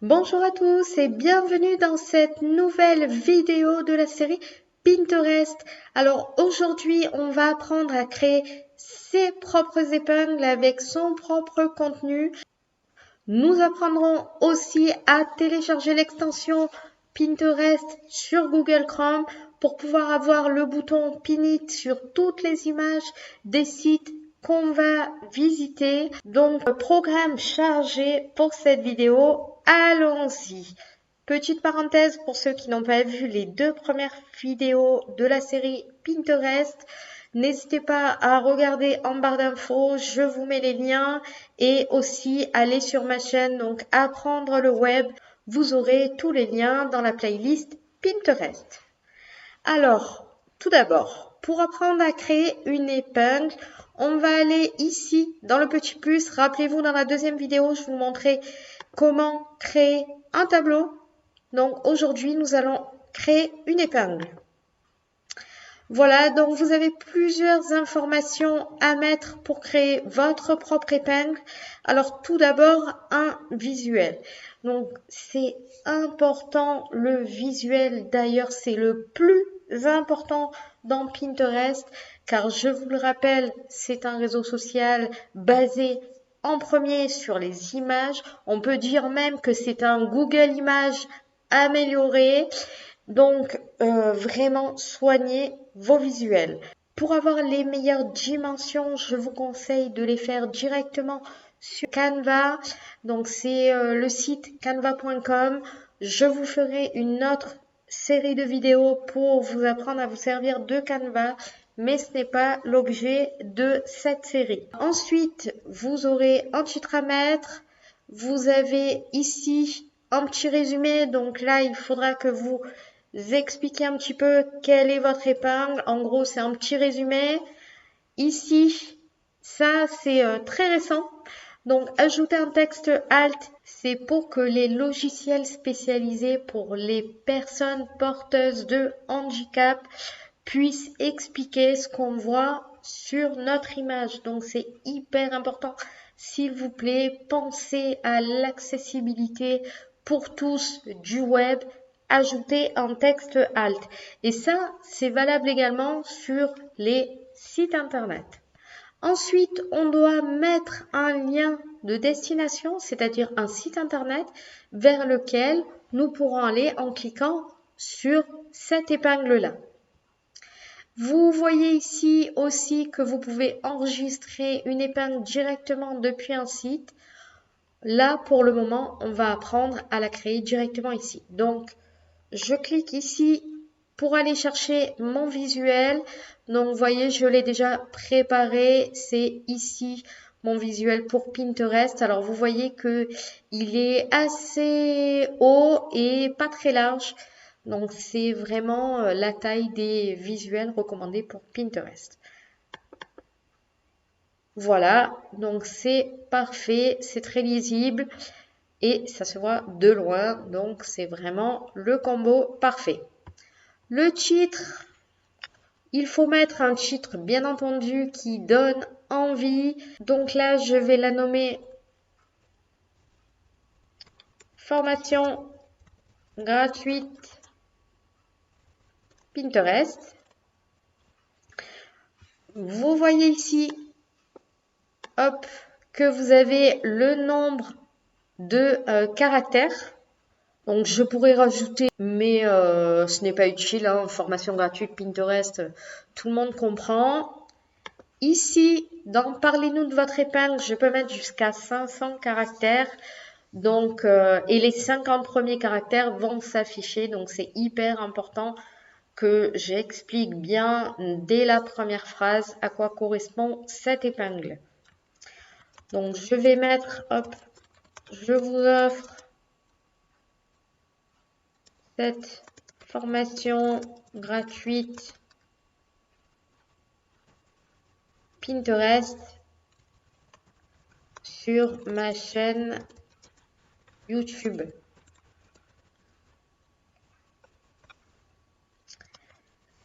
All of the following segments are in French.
Bonjour à tous et bienvenue dans cette nouvelle vidéo de la série Pinterest. Alors aujourd'hui, on va apprendre à créer ses propres épingles avec son propre contenu. Nous apprendrons aussi à télécharger l'extension Pinterest sur Google Chrome pour pouvoir avoir le bouton Pin It sur toutes les images des sites qu'on va visiter. Donc, programme chargé pour cette vidéo. Allons-y. Petite parenthèse pour ceux qui n'ont pas vu les deux premières vidéos de la série Pinterest. N'hésitez pas à regarder en barre d'infos, je vous mets les liens et aussi aller sur ma chaîne, donc Apprendre le web. Vous aurez tous les liens dans la playlist Pinterest. Alors, tout d'abord, pour apprendre à créer une épingle, on va aller ici dans le petit plus. Rappelez-vous, dans la deuxième vidéo, je vous montrais comment créer un tableau. Donc aujourd'hui, nous allons créer une épingle. Voilà, donc vous avez plusieurs informations à mettre pour créer votre propre épingle. Alors tout d'abord, un visuel. Donc c'est important le visuel. D'ailleurs, c'est le plus important dans Pinterest, car je vous le rappelle, c'est un réseau social basé en premier sur les images. On peut dire même que c'est un Google Images amélioré. Donc, vraiment, soignez vos visuels. Pour avoir les meilleures dimensions, je vous conseille de les faire directement sur Canva. Donc, c'est le site canva.com. Je vous ferai une autre série de vidéos pour vous apprendre à vous servir de Canva, mais ce n'est pas l'objet de cette série. Ensuite, vous aurez un titre à mettre. Vous avez ici un petit résumé. Donc là, il faudra que vous expliquez un petit peu quelle est votre épingle. En gros, c'est un petit résumé. Ici, ça, c'est très récent. Donc, ajouter un texte alt, c'est pour que les logiciels spécialisés pour les personnes porteuses de handicap puissent expliquer ce qu'on voit sur notre image. Donc, c'est hyper important. S'il vous plaît, pensez à l'accessibilité pour tous du web. Ajouter un texte alt. Et ça, c'est valable également sur les sites internet. Ensuite, on doit mettre un lien de destination, c'est-à-dire un site internet vers lequel nous pourrons aller en cliquant sur cette épingle-là. Vous voyez ici aussi que vous pouvez enregistrer une épingle directement depuis un site. Là, pour le moment, on va apprendre à la créer directement ici. Donc, je clique ici pour aller chercher mon visuel. Donc, vous voyez, je l'ai déjà préparé. C'est ici mon visuel pour Pinterest. Alors, vous voyez que il est assez haut et pas très large. Donc, c'est vraiment la taille des visuels recommandés pour Pinterest. Voilà, donc c'est parfait, c'est très lisible et ça se voit de loin, donc c'est vraiment le combo parfait. Le titre, il faut mettre un titre bien entendu qui donne envie. Donc là, je vais la nommer formation gratuite Pinterest. Vous voyez ici, hop, que vous avez le nombre de caractères. Donc je pourrais rajouter, mais ce n'est pas utile, hein, formation gratuite Pinterest, tout le monde comprend. Ici, dans Parlez-nous de votre épingle, je peux mettre jusqu'à 500 caractères. Donc, et les 50 premiers caractères vont s'afficher. Donc c'est hyper important que j'explique bien dès la première phrase à quoi correspond cette épingle. Donc je vais mettre, hop, je vous offre cette formation gratuite Pinterest sur ma chaîne YouTube.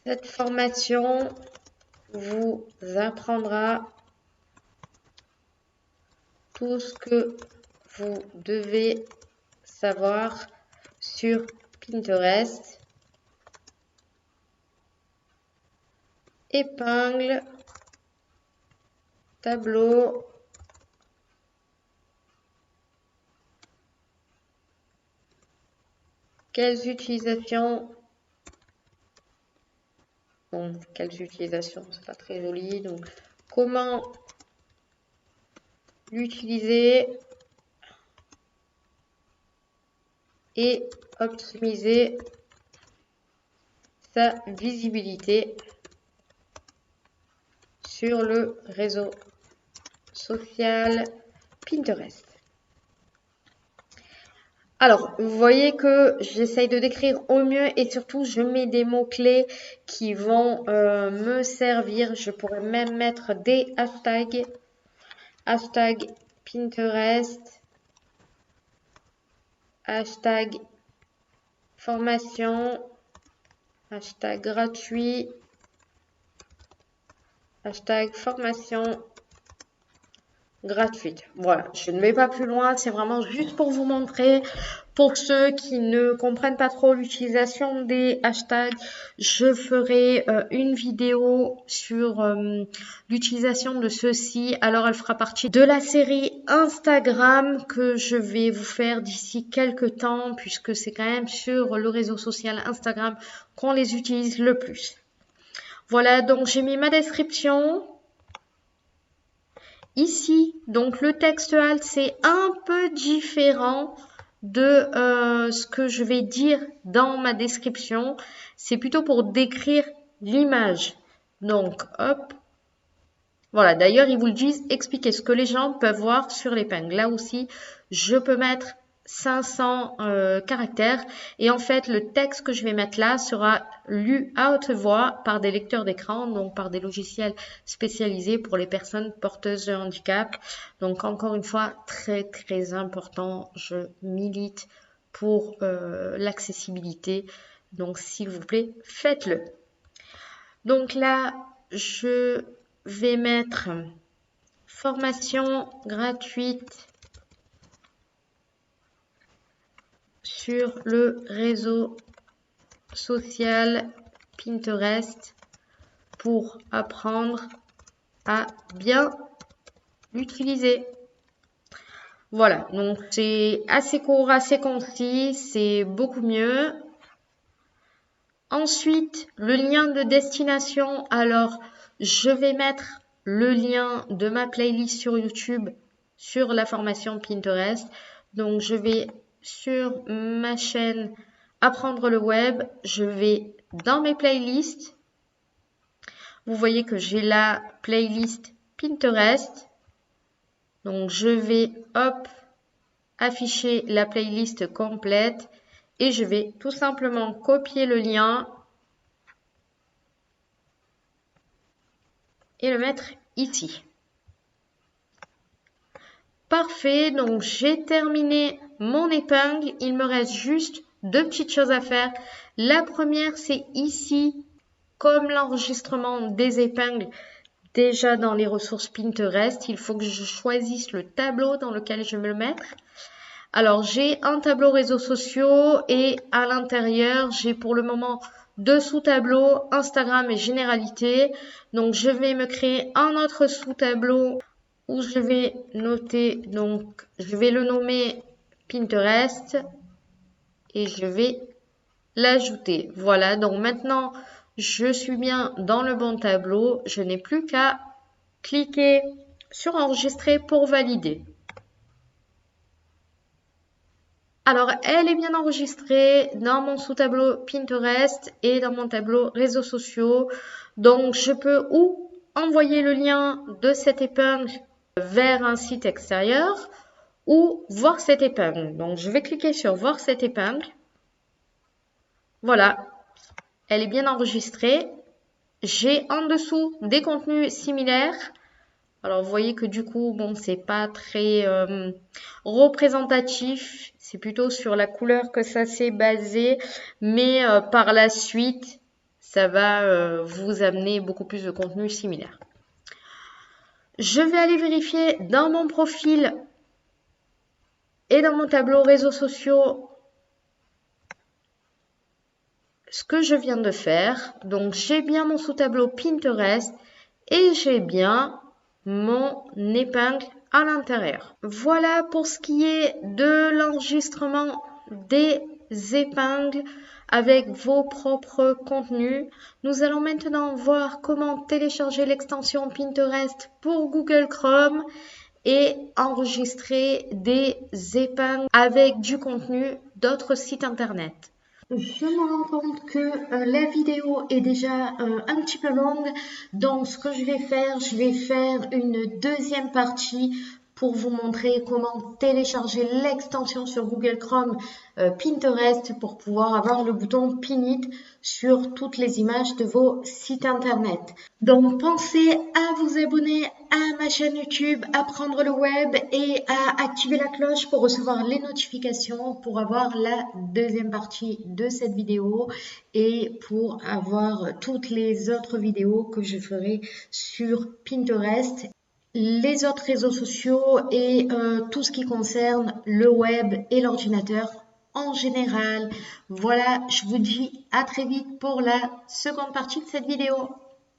Cette formation vous apprendra tout ce que vous devez savoir sur Pinterest. Épingle, tableau, quelles utilisations, bon, quelles utilisations, c'est pas très joli, donc comment l'utiliser et optimiser sa visibilité sur le réseau social Pinterest. Alors, vous voyez que j'essaye de décrire au mieux et surtout, je mets des mots-clés qui vont me servir. Je pourrais même mettre des hashtags. Hashtag Pinterest. Hashtag formation. Hashtag gratuit. Hashtag formation gratuite. Voilà, je ne vais pas plus loin, c'est vraiment juste pour vous montrer. Pour ceux qui ne comprennent pas trop l'utilisation des hashtags, je ferai une vidéo sur l'utilisation de ceux-ci. Alors, elle fera partie de la série Instagram que je vais vous faire d'ici quelques temps, puisque c'est quand même sur le réseau social Instagram qu'on les utilise le plus. Voilà, donc j'ai mis ma description. Ici, donc le texte alt, c'est un peu différent de ce que je vais dire dans ma description. C'est plutôt pour décrire l'image. Donc, hop. Voilà, d'ailleurs, ils vous le disent, expliquez ce que les gens peuvent voir sur l'épingle. Là aussi, je peux mettre 500 caractères. Et en fait, le texte que je vais mettre là sera lu à haute voix par des lecteurs d'écran, donc par des logiciels spécialisés pour les personnes porteuses de handicap. Donc, encore une fois, très, très important, je milite pour l'accessibilité. Donc, s'il vous plaît, faites-le. Donc là, je vais mettre formation gratuite sur le réseau social Pinterest pour apprendre à bien l'utiliser. Voilà, donc c'est assez court, assez concis, c'est beaucoup mieux. Ensuite, le lien de destination. Alors, je vais mettre le lien de ma playlist sur YouTube sur la formation Pinterest. Donc, je vais sur ma chaîne Apprendre le web. Je vais dans mes playlists. Vous voyez que j'ai la playlist Pinterest. Donc, je vais, hop, afficher la playlist complète. Et je vais tout simplement copier le lien et le mettre ici. Parfait, donc j'ai terminé mon épingle. Il me reste juste deux petites choses à faire. La première, c'est ici, comme l'enregistrement des épingles déjà dans les ressources Pinterest, il faut que je choisisse le tableau dans lequel je vais me le mettre. Alors, j'ai un tableau réseaux sociaux et à l'intérieur, j'ai pour le moment deux sous-tableaux, Instagram et généralité. Donc, je vais me créer un autre sous-tableau où je vais noter, donc, je vais le nommer Pinterest et je vais l'ajouter. Voilà, donc maintenant, je suis bien dans le bon tableau. Je n'ai plus qu'à cliquer sur enregistrer pour valider. Alors, elle est bien enregistrée dans mon sous-tableau Pinterest et dans mon tableau réseaux sociaux. Donc, je peux ou envoyer le lien de cette épingle vers un site extérieur ou voir cette épingle. Donc, je vais cliquer sur voir cette épingle. Voilà, elle est bien enregistrée. J'ai en dessous des contenus similaires. Alors, vous voyez que du coup, bon, c'est pas très représentatif. C'est plutôt sur la couleur que ça s'est basé. Mais par la suite, ça va vous amener beaucoup plus de contenus similaires. Je vais aller vérifier dans mon profil Et dans mon tableau réseaux sociaux, ce que je viens de faire, donc j'ai bien mon sous-tableau Pinterest et j'ai bien mon épingle à l'intérieur. Voilà pour ce qui est de l'enregistrement des épingles avec vos propres contenus. Nous allons maintenant voir comment télécharger l'extension Pinterest pour Google Chrome et enregistrer des épingles avec du contenu d'autres sites internet. Je me rends compte que la vidéo est déjà un petit peu longue, donc ce que je vais faire une deuxième partie pour vous montrer comment télécharger l'extension sur Google Chrome Pinterest pour pouvoir avoir le bouton Pin It sur toutes les images de vos sites internet. Donc pensez à vous abonner à ma chaîne YouTube, à prendre le web et à activer la cloche pour recevoir les notifications, pour avoir la deuxième partie de cette vidéo et pour avoir toutes les autres vidéos que je ferai sur Pinterest, les autres réseaux sociaux et tout ce qui concerne le web et l'ordinateur en général. Voilà, je vous dis à très vite pour la seconde partie de cette vidéo.